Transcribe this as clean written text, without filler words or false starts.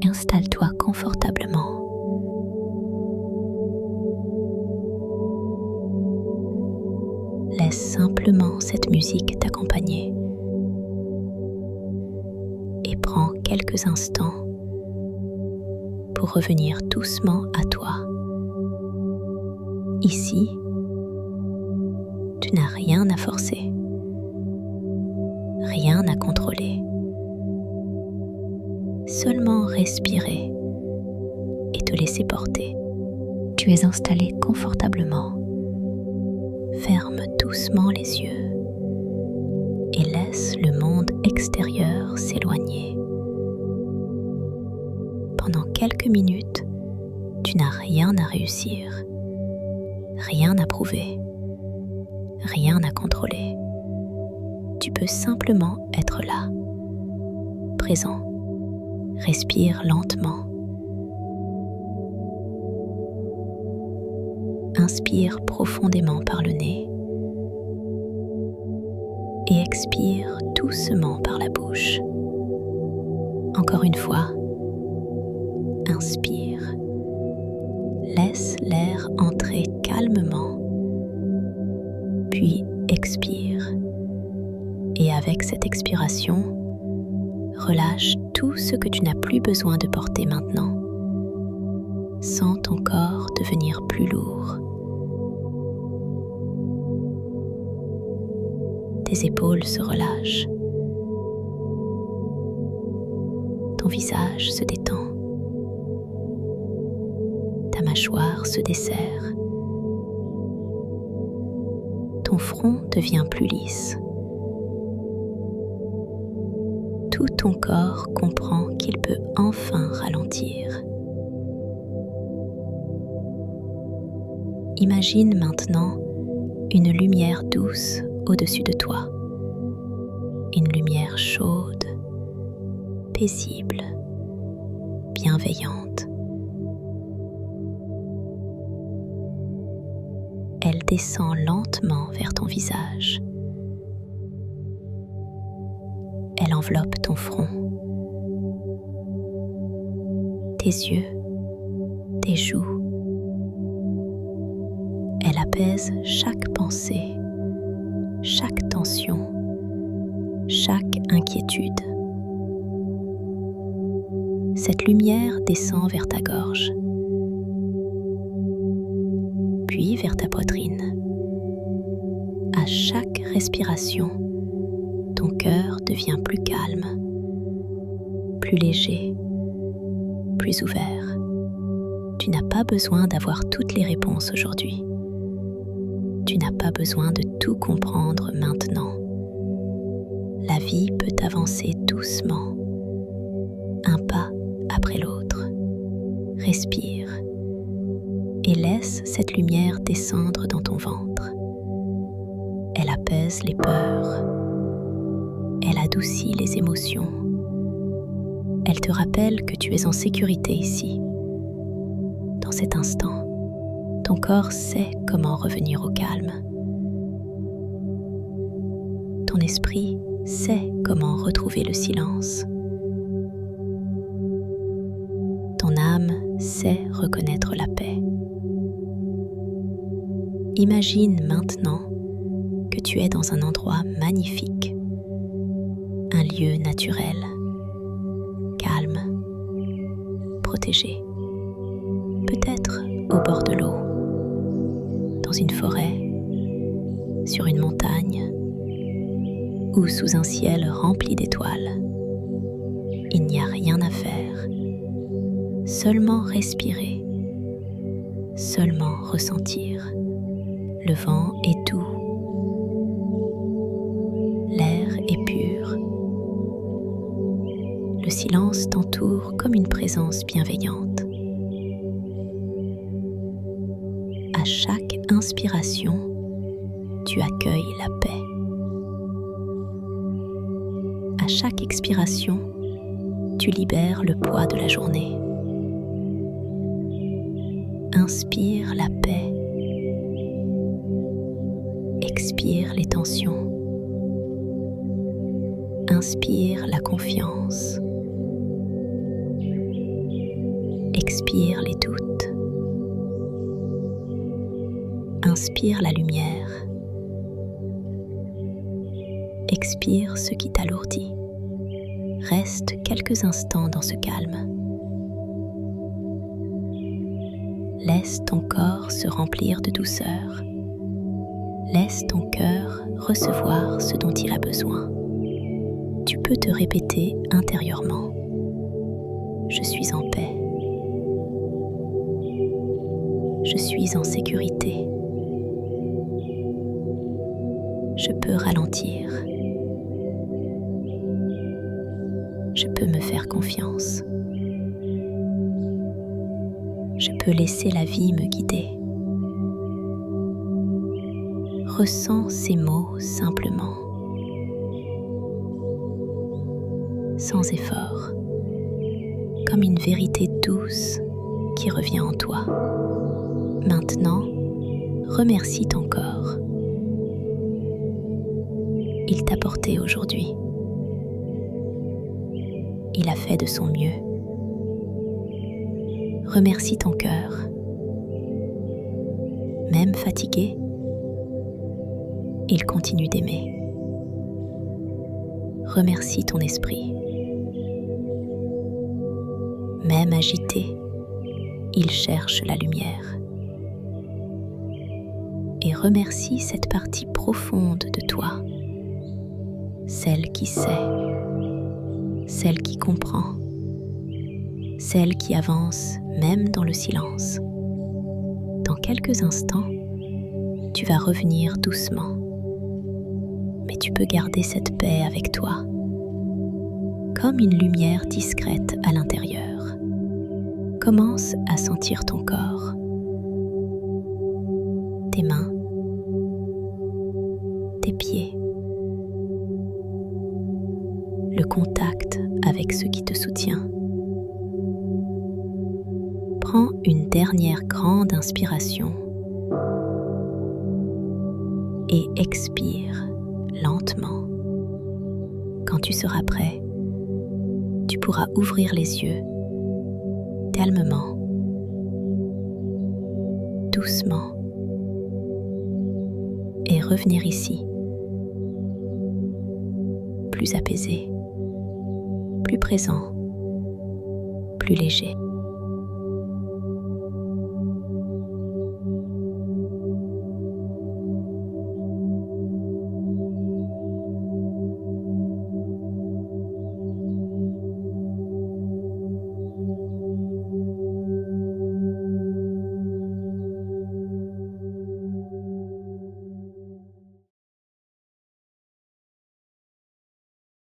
Installe-toi confortablement. Laisse simplement cette musique t'accompagner et prends quelques instants pour revenir doucement à toi. Ici, tu n'as rien à forcer, rien à contrôler. Seulement respirer et te laisser porter. Tu es installé confortablement. Ferme doucement les yeux et laisse le monde extérieur s'éloigner. Pendant quelques minutes, tu n'as rien à réussir, rien à prouver, rien à contrôler. Tu peux simplement être là, présent. Respire lentement. Inspire profondément par le nez et expire doucement par la bouche. Encore une fois, inspire. Laisse l'air entrer calmement, puis expire. Et avec cette expiration, relâche tout ce que tu n'as plus besoin de porter maintenant. Sens ton corps devenir plus lourd. Tes épaules se relâchent. Ton visage se détend. Ta mâchoire se desserre. Ton front devient plus lisse. Tout ton corps comprend qu'il peut enfin ralentir. Imagine maintenant une lumière douce au-dessus de toi. Une lumière chaude, paisible, bienveillante. Elle descend lentement vers ton visage. Elle enveloppe ton front, tes yeux, tes joues. Elle apaise chaque pensée, chaque tension, chaque inquiétude. Cette lumière descend vers ta gorge, puis vers ta poitrine. À chaque respiration, ton cœur devient plus calme, plus léger, plus ouvert. Tu n'as pas besoin d'avoir toutes les réponses aujourd'hui. Tu n'as pas besoin de tout comprendre maintenant. La vie peut avancer doucement, un pas après l'autre. Respire et laisse cette lumière descendre dans ton ventre. Elle apaise les peurs. Elle adoucit les émotions. Elle te rappelle que tu es en sécurité ici. Dans cet instant, ton corps sait comment revenir au calme. Ton esprit sait comment retrouver le silence. Ton âme sait reconnaître la paix. Imagine maintenant que tu es dans un endroit magnifique, un lieu naturel, calme, protégé, peut-être au bord de l'eau, dans une forêt, sur une montagne ou sous un ciel rempli d'étoiles. Il n'y a rien à faire, seulement respirer, seulement ressentir. Le vent est doux, l'air est pur. Le silence t'entoure comme une présence bienveillante. À chaque inspiration, tu accueilles la paix. À chaque expiration, tu libères le poids de la journée. Inspire la paix. Expire les tensions. Inspire la confiance. Expire les doutes. Inspire la lumière. Expire ce qui t'alourdit. Reste quelques instants dans ce calme. Laisse ton corps se remplir de douceur. Laisse ton cœur recevoir ce dont il a besoin. Tu peux te répéter intérieurement. Je suis en paix. Je suis en sécurité. Je peux ralentir. Je peux me faire confiance. Je peux laisser la vie me guider. Ressens ces mots simplement, sans effort, comme une vérité douce qui revient en toi. Maintenant, remercie ton corps. Il t'a porté aujourd'hui. Il a fait de son mieux. Remercie ton cœur. Même fatigué, il continue d'aimer. Remercie ton esprit. Même agité, il cherche la lumière. Et remercie cette partie profonde de toi, celle qui sait, celle qui comprend, celle qui avance même dans le silence. Dans quelques instants, tu vas revenir doucement, mais tu peux garder cette paix avec toi, comme une lumière discrète à l'intérieur. Commence à sentir ton corps, tes mains, tes pieds, le contact avec ce qui te soutient. Prends une dernière grande inspiration et expire lentement. Quand tu seras prêt, tu pourras ouvrir les yeux calmement, doucement, et revenir ici, plus apaisé, plus présent, plus léger.